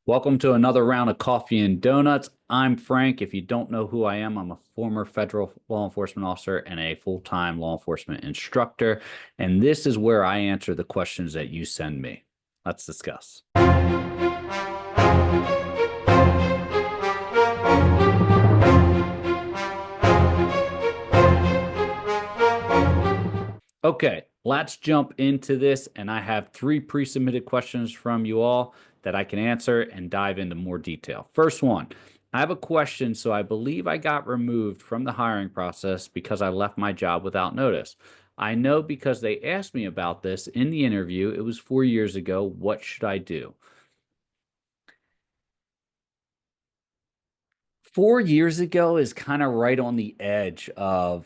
Welcome to another round of coffee and donuts. I'm Frank. If you don't know who I am, I'm a former federal law enforcement officer and a full-time law enforcement instructor. And this is where I answer the questions that you send me. Let's discuss. Okay, let's jump into this. And I have three pre-submitted questions from you all that I can answer and dive into more detail. First one, I have a question. So I believe I got removed from the hiring process because I left my job without notice. I know because they asked me about this in the interview. It was 4 years ago. What should I do? 4 years ago is kind of right on the edge of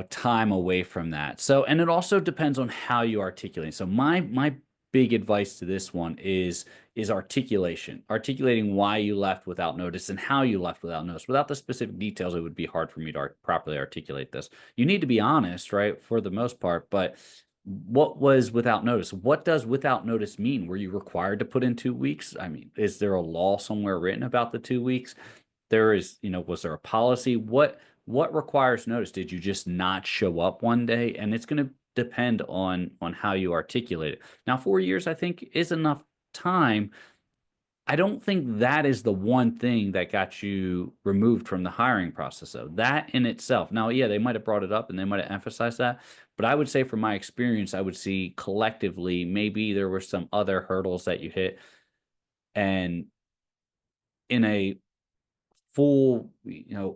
time away from that. So, and it also depends on how you articulate. So my big advice to this one is articulating why you left without notice and how you left without notice. Without the specific details, it would be hard for me to properly articulate this. You need to be honest, right, for the most part, but what was without notice? What does without notice mean? Were you required to put in 2 weeks? I mean, is there a law somewhere written about the 2 weeks? There is, was there a policy? What requires notice? Did you just not show up one day? And it's going to depend on how you articulate it. Now, 4 years, I think, is enough time. I don't think that is the one thing that got you removed from the hiring process, though. That in itself. Now, yeah, they might have brought it up and they might have emphasized that, but I would say from my experience, I would see collectively maybe there were some other hurdles that you hit, and in a full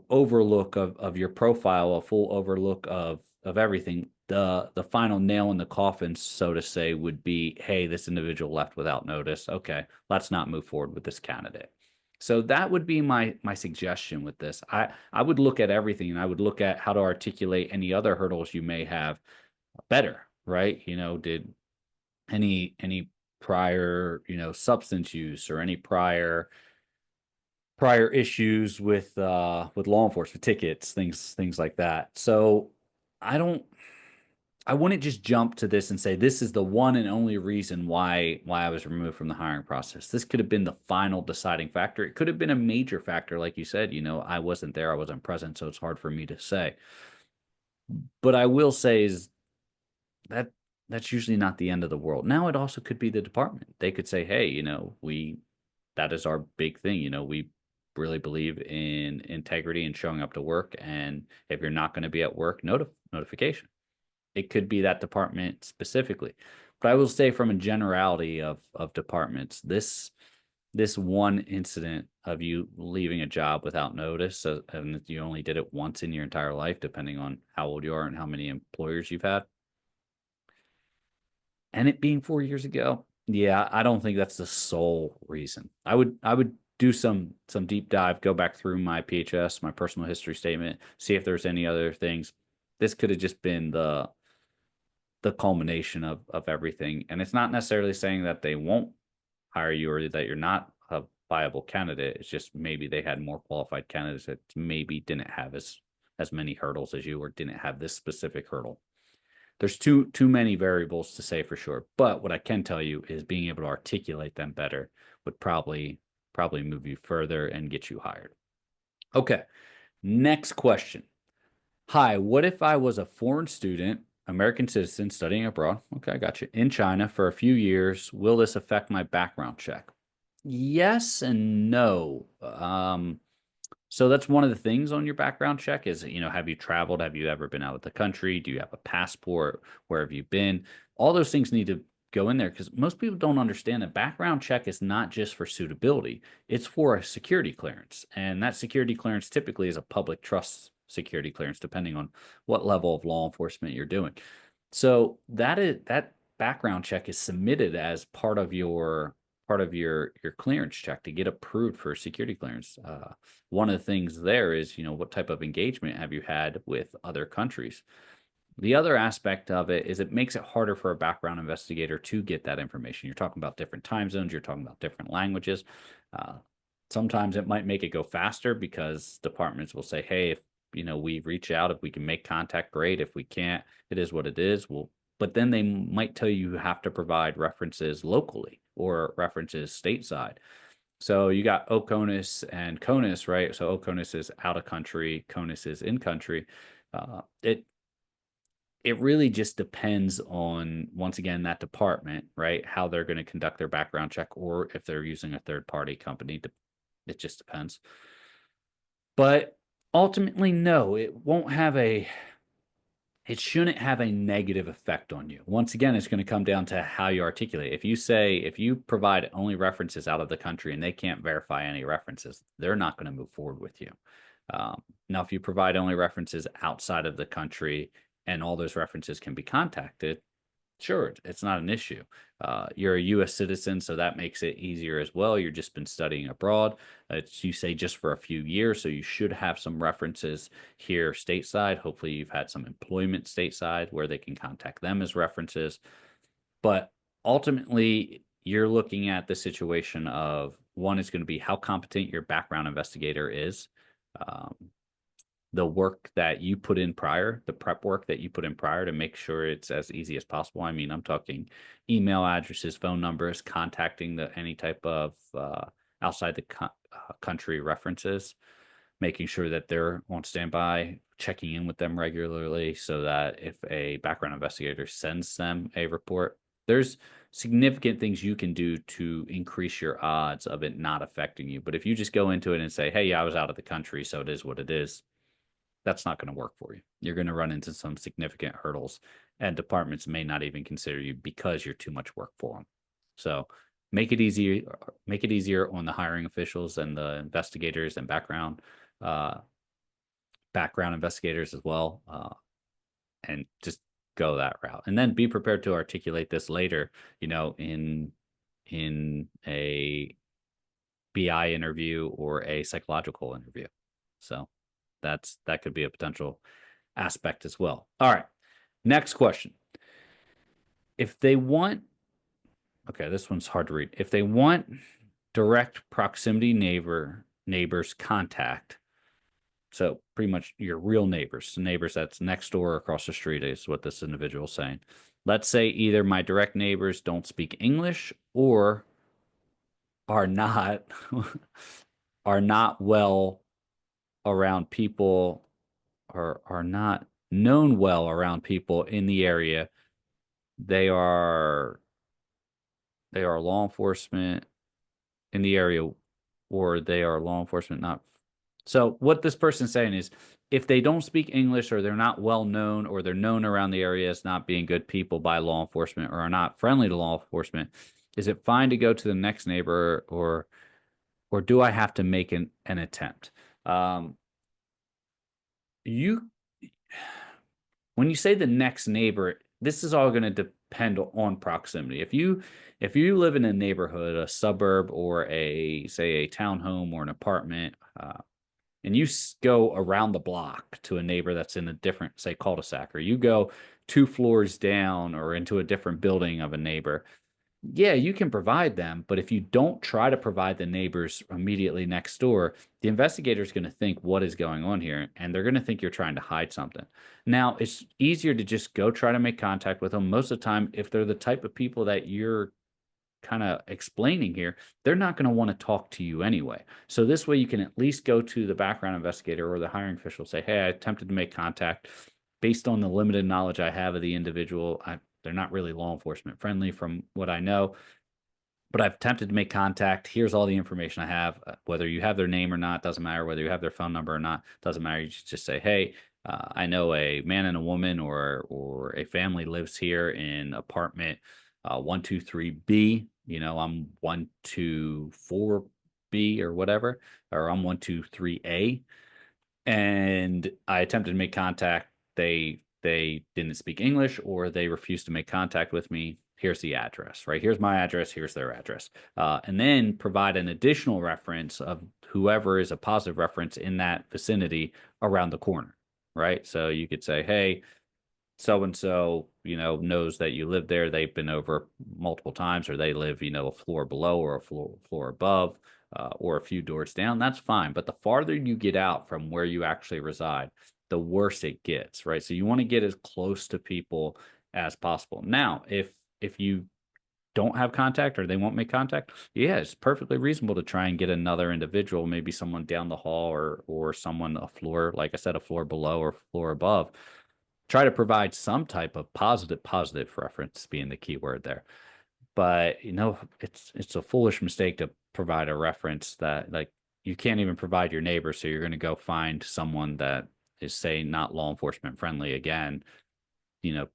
overlook of your profile, a full overlook of everything, the final nail in the coffin, so to say, would be, hey, this individual left without notice. Okay, let's not move forward with this candidate. So that would be my suggestion with this. I would look at everything, and I would look at how to articulate any other hurdles you may have better, right? Did any prior substance use, or any prior issues with law enforcement tickets, things like that. So I don't I wouldn't just jump to this and say this is the one and only reason why I was removed from the hiring process. This could have been the final deciding factor. It could have been a major factor, like you said. I wasn't there, I wasn't present, so it's hard for me to say. But I will say is that that's usually not the end of the world. Now it also could be the department. They could say, hey, we that is our big thing. We really believe in integrity and showing up to work. And if you're not going to be at work, notification. It could be that department specifically. But I will say, from a generality of departments, this one incident of you leaving a job without notice, and you only did it once in your entire life, depending on how old you are and how many employers you've had, and it being 4 years ago, yeah, I don't think that's the sole reason. I would do some deep dive, go back through my PHS, my personal history statement, see if there's any other things. This could have just been the culmination of everything. And it's not necessarily saying that they won't hire you or that you're not a viable candidate. It's just maybe they had more qualified candidates that maybe didn't have as many hurdles as you, or didn't have this specific hurdle. There's too many variables to say for sure, but what I can tell you is being able to articulate them better would probably move you further and get you hired. Okay, next question. Hi, what if I was a foreign student, American citizen studying abroad? Okay, I got you. In China for a few years. Will this affect my background check? Yes and no. So that's one of the things on your background check is, have you traveled? Have you ever been out of the country? Do you have a passport? Where have you been? All those things need to go in there, because most people don't understand that background check is not just for suitability. It's for a security clearance. And that security clearance typically is a public trust security clearance, depending on what level of law enforcement you're doing. So that background check is submitted as part of your clearance check to get approved for security clearance. One of the things there is, what type of engagement have you had with other countries? The other aspect of it is it makes it harder for a background investigator to get that information. You're talking about different time zones, you're talking about different languages. Uh, Sometimes it might make it go faster, because departments will say, hey, if we reach out, if we can make contact, great. If we can't, it is what it is. But then they might tell you have to provide references locally or references stateside. So you got Oconus and Conus, right? So Oconus is out of country, Conus is in country. It really just depends on, once again, that department, right? How they're going to conduct their background check, or if they're using a third party company. It just depends. But ultimately, no, it shouldn't have a negative effect on you. Once again, it's going to come down to how you articulate. If you provide only references out of the country and they can't verify any references, they're not going to move forward with you. Now, if you provide only references outside of the country and all those references can be contacted, sure, it's not an issue. You're a U.S. citizen, so that makes it easier as well. You've just been studying abroad. You say just for a few years, so you should have some references here stateside. Hopefully, you've had some employment stateside where they can contact them as references. But ultimately, you're looking at the situation of, one is going to be how competent your background investigator is. Um, the work that you put in prior, the prep work that you put in prior to make sure it's as easy as possible. I mean, I'm talking email addresses, phone numbers, contacting any type of outside the country references, making sure that they're on standby, checking in with them regularly so that if a background investigator sends them a report, there's significant things you can do to increase your odds of it not affecting you. But if you just go into it and say, hey, yeah, I was out of the country, so it is what it is, that's not going to work for you. You're going to run into some significant hurdles, and departments may not even consider you because you're too much work for them. So make it easier on the hiring officials and the investigators and uh, background investigators as well, and just go that route. And then be prepared to articulate this later, in a BI interview or a psychological interview. So that could be a potential aspect as well. All right. Next question. If they want, okay, this one's hard to read. If they want direct proximity neighbors contact, so pretty much your real neighbors, neighbors that's next door or across the street is what this individual is saying. Let's say either my direct neighbors don't speak English or are not are not well around people, or are not known well around people in the area. They are law enforcement in the area, or they are law enforcement not. So what this person's saying is, if they don't speak English, or they're not well known, or they're known around the area as not being good people by law enforcement, or are not friendly to law enforcement, is it fine to go to the next neighbor, or do I have to make an attempt? You When you say the next neighbor, this is all going to depend on proximity. If you live in a neighborhood, a suburb, or a townhome or an apartment, and you go around the block to a neighbor that's in a different, say, cul-de-sac, or you go 2 floors down or into a different building of a neighbor, yeah, you can provide them, but if you don't try to provide the neighbors immediately next door, the investigator is going to think what is going on here, and they're going to think you're trying to hide something. Now, it's easier to just go try to make contact with them. Most of the time, if they're the type of people that you're kind of explaining here, they're not going to want to talk to you anyway. So this way you can at least go to the background investigator or the hiring official, say, hey, I attempted to make contact. Based on the limited knowledge I have of the individual, they're not really law enforcement friendly from what I know, but I've attempted to make contact. Here's all the information I have. Whether you have their name or not, doesn't matter. Whether you have their phone number or not, doesn't matter. You just say, hey, I know a man and a woman, or a family lives here in apartment 123B. I'm 124B or whatever, or I'm 123A, and I attempted to make contact. They didn't speak English, or they refused to make contact with me. Here's the address, right? Here's my address. Here's their address. And then provide an additional reference of whoever is a positive reference in that vicinity around the corner, right? So you could say, hey, so and so, knows that you live there. They've been over multiple times, or they live, a floor below or a floor above, or a few doors down. That's fine. But the farther you get out from where you actually reside, the worse it gets, right? So you want to get as close to people as possible. Now, if you don't have contact or they won't make contact, yeah, it's perfectly reasonable to try and get another individual, maybe someone down the hall or someone a floor, like I said, a floor below or floor above. Try to provide some type of positive reference being the key word there. But it's a foolish mistake to provide a reference that like you can't even provide your neighbor, so you're going to go find someone that is say not law enforcement friendly again, you know,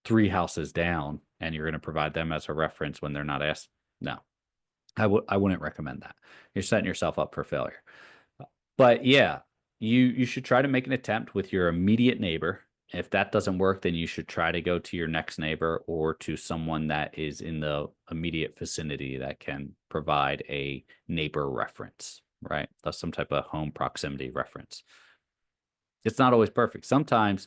three houses down, and you're going to provide them as a reference when they're not asked. No, I wouldn't recommend that. You're setting yourself up for failure. But yeah, you should try to make an attempt with your immediate neighbor. If that doesn't work, then you should try to go to your next neighbor or to someone that is in the immediate vicinity that can provide a neighbor reference, right? That's some type of home proximity reference. It's not always perfect. Sometimes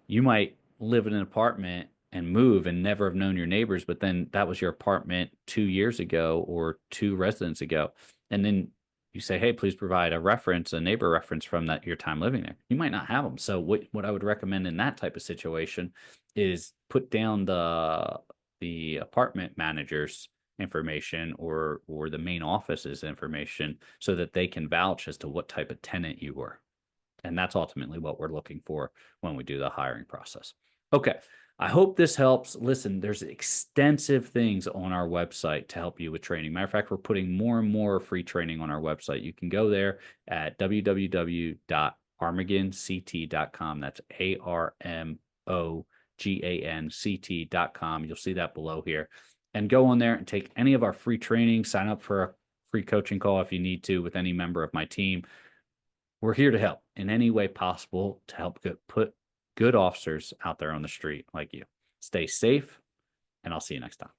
you might live in an apartment and move and never have known your neighbors, but then that was your apartment 2 years ago or two residents ago. And then you say, hey, please provide a reference, a neighbor reference from that your time living there. You might not have them. So what I would recommend in that type of situation is put down the apartment manager's information or the main office's information so that they can vouch as to what type of tenant you were. And that's ultimately what we're looking for when we do the hiring process. Okay. I hope this helps. Listen, there's extensive things on our website to help you with training. Matter of fact, we're putting more and more free training on our website. You can go there at www.armaganct.com. That's ARMOGANCT.com. You'll see that below here. And go on there and take any of our free training. Sign up for a free coaching call if you need to with any member of my team. We're here to help in any way possible to help put good officers out there on the street like you. Stay safe, and I'll see you next time.